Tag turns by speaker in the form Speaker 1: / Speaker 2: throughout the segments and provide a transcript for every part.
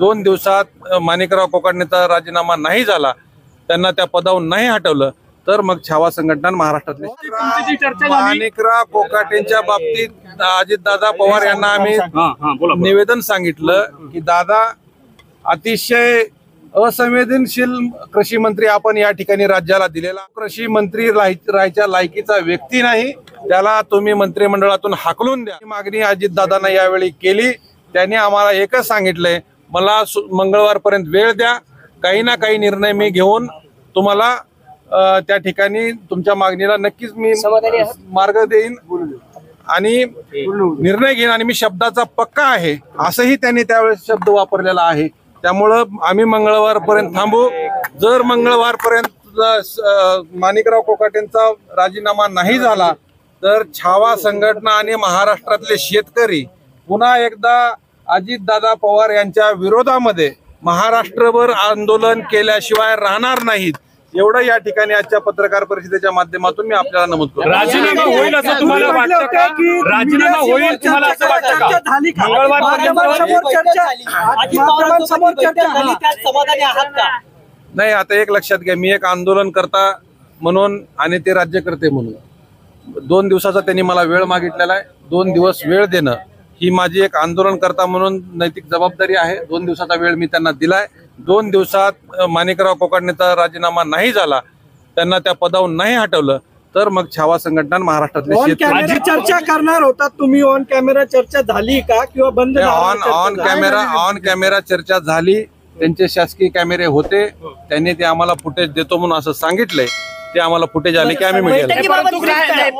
Speaker 1: 2 दिवसात माणिकराव कोकाटेंचा राजीनामा नाही झाला, त्यांना त्या पदावरून नाही हटवलं, तर मग छावा संघटना महाराष्ट्रातले माणिकराव कोकाटेंच्या बाबतीत अजितदादा पवार यांना आम्ही निवेदन सांगितलं की दादा अतिशय असंवेदनशील कृषी मंत्री आपण या ठिकाणी राज्याला दिलेला, कृषी मंत्री राहायच्या लायकीचा व्यक्ती नाही, त्याला तुम्ही मंत्रिमंडळातून हाकलून द्या. मागणी अजितदादांना यावेळी केली. त्यांनी आम्हाला एकच सांगितलंय, मला मंगळवारपर्यंत वेळ द्या, काही ना काही निर्णय मी घेऊन तुम्हाला त्या ठिकाणी तुमच्या मागणीला नक्कीच मी मार्ग देईन आणि निर्णय घेईन आणि मी शब्दाचा पक्का आहे असंही त्यांनी त्यावेळेस शब्द वापरलेला आहे. त्यामुळं आम्ही मंगळवारपर्यंत थांबू. जर मंगळवारपर्यंत माणिकराव कोकाटेंचा राजीनामा नाही झाला तर छावा संघटना आणि महाराष्ट्रातले शेतकरी पुन्हा एकदा अजितदादा पवार यांच्या विरोधामध्ये महाराष्ट्रभर आंदोलन केल्याशिवाय राहणार नाहीत, एवढं या ठिकाणी आजच्या पत्रकार परिषदेच्या माध्यमातून मी आपल्याला नमूद करतो.
Speaker 2: राजीनामा होईल असं तुम्हाला वाटतं का? राजीनामा होईल तुम्हाला असं वाटतं का?
Speaker 1: नाही, आता एक लक्षात घ्या, मी एक आंदोलनकर्ता म्हणून आणि ते राज्यकर्ते म्हणून 2 दिवसाचा त्यांनी मला वेळ मागितलेला आहे. 2 दिवस वेळ देणं ही माझी एक आंदोलनकर्ता म्हणून नैतिक जबाबदारी आहे. 2 दिवसाचा वेळ मी त्यांना दिलाय. 2 दिवसात माणिकराव कोकाटेंचा राजीनामा नाही झाला, त्यांना त्या पदावरून नाही हटवलं, तर मग छावा संघटना महाराष्ट्रातले
Speaker 3: शेतकरी चर्चा करणार होता. तुम्ही ऑन कॅमेरा चर्चा झाली का किंवा बंद?
Speaker 1: ऑन कॅमेरा चर्चा झाली. त्यांचे शासकीय कॅमेरे होते, त्यांनी ते आम्हाला फुटेज देतो म्हणून असं सांगितलंय. ते आम्हाला फुटेज आले की आम्ही मीडियाला.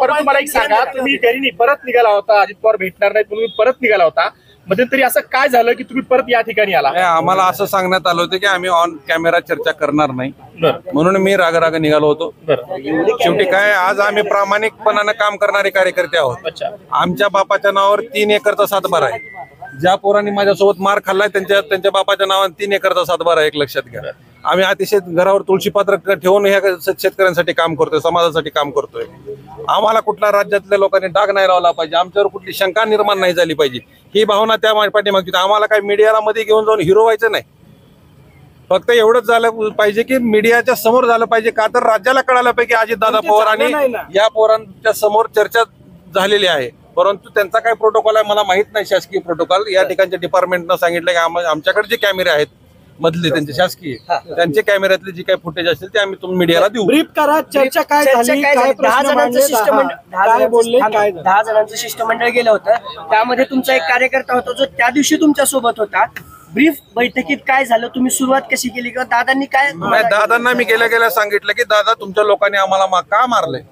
Speaker 2: परंतु मला एक सांगा, तुम्ही घरी परत निघाला होता, अजित पवार भेटणार नाही तुम्ही परत निघाला होता, मध्यंतरी असं काय झालं की तुम्ही परत या ठिकाणी आला?
Speaker 1: आम्हाला असं सांगण्यात आलं होतं की आम्ही ऑन कॅमेरा चर्चा करणार नाही, म्हणून मी राग निघालो होतो. शेवटी काय, आज आम्ही प्रामाणिकपणानं काम करणारे कार्यकर्ते आहोत. आमच्या बापाच्या नावावर 3 एकरचा सातबारा आहे. ज्या पोरांनी माझ्यासोबत मार खाल्लाय त्यांच्या बापाच्या नावावर 3 एकरचा सातबारा, एक लक्षात घ्या. आम्ही अतिशय घरावर तुळशी पात्र ठेवून ह्या शेतकऱ्यांसाठी काम करतोय, समाजासाठी काम करतोय. आम्हाला कुठल्या राज्यातल्या लोकांनी डाग नाही लावला पाहिजे, आमच्यावर कुठली शंका निर्माण नाही झाली पाहिजे, ही भावना त्या पाठीमागची. आम्हाला काही मीडियाला मध्ये घेऊन जाऊन हिरो व्हायचं नाही. फक्त एवढंच झालं पाहिजे की मीडियाच्या समोर झालं पाहिजे, का तर राज्याला कळालं पाहिजे की अजितदादा पवार आणि या पोरांच्या समोर चर्चा झालेली आहे. परंतु त्यांचा काय प्रोटोकॉल आहे मला माहित नाही, शासकीय प्रोटोकॉल. या ठिकाणच्या डिपार्टमेंटनं सांगितलं की आमच्याकडे जे कॅमेरे आहेत मधले त्यांचे शासकीय, त्यांचे कॅमेऱ्यातले जे काही फुटेज असेल ते आम्ही तुम्ही मीडियाला देऊ.
Speaker 3: ब्रीफ करा, चर्चा काय झाली, 10
Speaker 4: जणांचं शिष्टमंडळ गेलं होतं, त्यामध्ये तुमचा एक कार्यकर्ता होता जो त्या दिवशी तुमच्या सोबत होता. ब्रीफ बैठकीत काय झालं, तुम्ही सुरुवात कशी केली किंवा दादांनी काय?
Speaker 1: दादांना मी गेल्या सांगितलं की दादा तुमच्या लोकांनी आम्हाला का मारलंय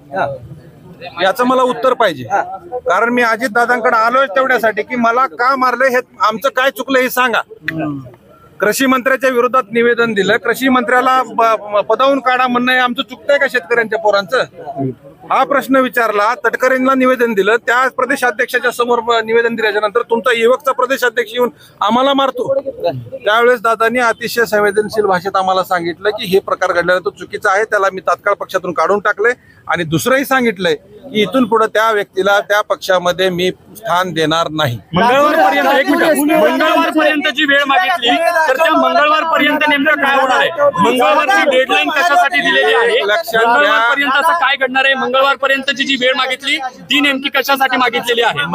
Speaker 1: याचं मला उत्तर पाहिजे. कारण मी अजितदादांकडे आलोय तेवढ्यासाठी की मला का मारलंय, हे आमचं काय चुकलं हे सांगा. कृषी मंत्र्याच्या विरोधात निवेदन दिलं, कृषी मंत्र्याला पदावून काढा म्हणणं आमचं चुकतंय का शेतकऱ्यांच्या पोरांचं, हा प्रश्न विचारला. तटकरेंना निवेदन दिलं, त्या प्रदेशाध्यक्षाच्या समोर निवेदन दिल्याच्या नंतर तुमचा युवकचा प्रदेशाध्यक्ष येऊन आम्हाला मारतो. त्यावेळेस दादांनी अतिशय संवेदनशील भाषेत आम्हाला सांगितलं की हे प्रकार घडलेला तो चुकीचा आहे, त्याला मी तात्काळ पक्षातून काढून टाकले. आणि दुसरंही सांगितलंय की इथून पुढे त्या व्यक्तीला त्या पक्षामध्ये मी स्थान देणार नाही.
Speaker 2: मंगळवारपर्यंतची वेळ मागितली तर त्या मंगळवारपर्यंत नेमकं काय होणार आहे? मंगळवारची डेडलाईन कशासाठी दिलेली आहे? मंगळवारपर्यंत असं काय घडणार आहे? मंगळवारपर्यंतची जी वेळ मागितली ती नेमकी कशासाठी मागितलेली आहे?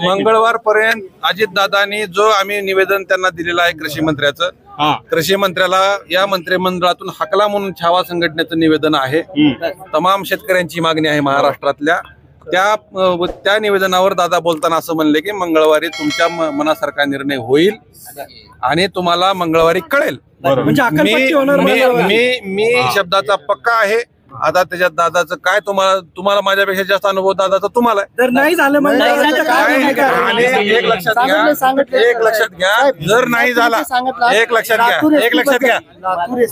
Speaker 1: मंगळवारपर्यंत अजितदादांनी जो आम्ही निवेदन त्यांना दिलेलं आहे कृषी मंत्र्याचं, कृषी मंत्र्याला या मंत्रिमंडळातून हाकला म्हणून छावा संघटनेचं निवेदन आहे. तमाम शेतकऱ्यांची मागणी आहे महाराष्ट्रातल्या. त्या निवेदनावर दादा बोलताना असं म्हणले की मंगळवारी तुमच्या मनासारखा निर्णय होईल आणि तुम्हाला मंगळवारी कळेल. मी शब्दाचा पक्का आहे. आता त्याच्यात दादाचं काय, तुम्हाला माझ्यापेक्षा जास्त अनुभव दादाचा तुम्हाला
Speaker 3: जर नाही झालं
Speaker 1: एक लक्षात घ्या, जर नाही झाला एक लक्षात घ्या,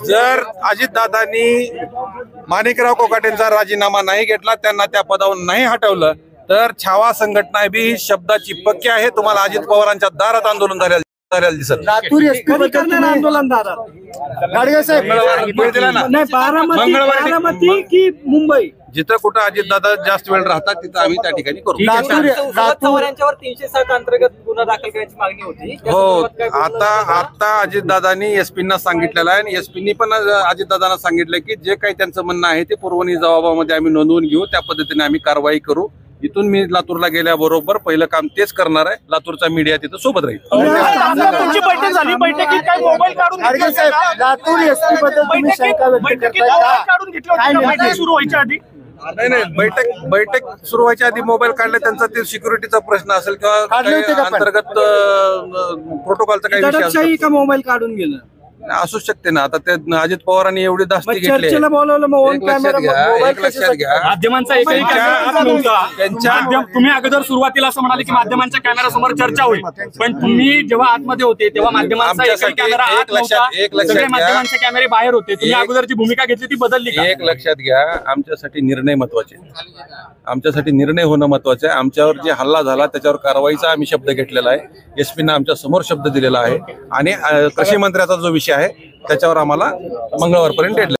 Speaker 1: जर अजितदादांनी माणिकराव कोकाटेंचा राजीनामा नाही घेतला, त्यांना त्या पदावरून नाही हटवलं, तर छावा संघटना बी शब्दाची पक्की आहे. तुम्हाला अजित पवारांच्या दारात आंदोलन झालेलं दिसत.
Speaker 3: आंदोलन बारामती की मुंबई?
Speaker 1: जिथं कुठं अजितदादा जास्त वेळ राहतात तिथं आम्ही त्या ठिकाणी करू.
Speaker 3: चव्हाणांच्यावर 307 अंतर्गत गुन्हा दाखल करण्याची मागणी होती.
Speaker 1: हो, आता अजितदादांनी एसपींना सांगितलेलं आहे आणि एसपींनी पण अजितदादांना सांगितलं की जे काही त्यांचं म्हणणं आहे ते पुरवणी जबाबामध्ये आम्ही नोंदवून घेऊ, त्या पद्धतीने आम्ही कारवाई करू. इथून मी लातूरला गेल्याबरोबर पहिलं काम तेच करणार आहे. लातूरचा मीडिया तिथं सोबत राहील.
Speaker 2: तुमची बैठक झाली, बैठकीत काय मोबाईल काढून
Speaker 5: लातूर एसपी बद्दल तुम्ही शंका व्यक्त करताय का?
Speaker 2: काढून घेतलं होतं बैठक सुरू व्हायच्या आधी?
Speaker 1: नाही, बैठक सुरू व्हायच्या आधी मोबाईल काढले, त्यांचा ते सिक्युरिटीचा प्रश्न असेल किंवा
Speaker 5: काढले होते का पण?
Speaker 1: अंतर्गत प्रोटोकॉलचा काही विषय
Speaker 3: दडपशाही
Speaker 1: असेल
Speaker 3: का मोबाईल काढून गेलं
Speaker 1: असू शकते ना. आता ते अजित पवारांनी एवढी धास्ती घेतली.
Speaker 3: चर्चेला बोलवलं मग ऑन
Speaker 1: एक लक्षात
Speaker 3: कॅमेरा
Speaker 1: घ्या,
Speaker 3: मोबाईल
Speaker 1: एक लक्षात घ्या.
Speaker 2: माध्यमांचा एकही कॅमेरा हात नव्हता.
Speaker 1: त्यांच्या-
Speaker 2: तुम्ही अगोदर सुरुवातीला असं म्हणाले की माध्यमांच्या कॅमेरा समोर चर्चा होईल, पण तुम्ही जेव्हा आतमध्ये होते तेव्हा माध्यमांचा एकही
Speaker 1: आमच्यासाठी
Speaker 2: कॅमेरा
Speaker 1: एक
Speaker 2: आत
Speaker 1: लक्षात
Speaker 2: नव्हता. सगळे
Speaker 1: घ्या.
Speaker 2: माध्यमांचे कॅमेरे बाहेर होते. तुम्ही
Speaker 1: एक-
Speaker 2: अगोदर जी भूमिका घेतली ती बदलली का?
Speaker 1: एक लक्षात घ्या, आमच्यासाठी निर्णय महत्वाचे. आमच्यासाठी निर्णय होणं महत्वाचं आहे. आमच्यावर जे हल्ला झाला त्याच्यावर कारवाईचा आम्ही शब्द घेतलेला आहे. एसपीनं आमच्या समोर शब्द दिलेला आहे आणि कृषी मंत्र्याचा जो विषय आहे त्याच्यावर आम्हाला मंगळवारपर्यंत डेडलाईन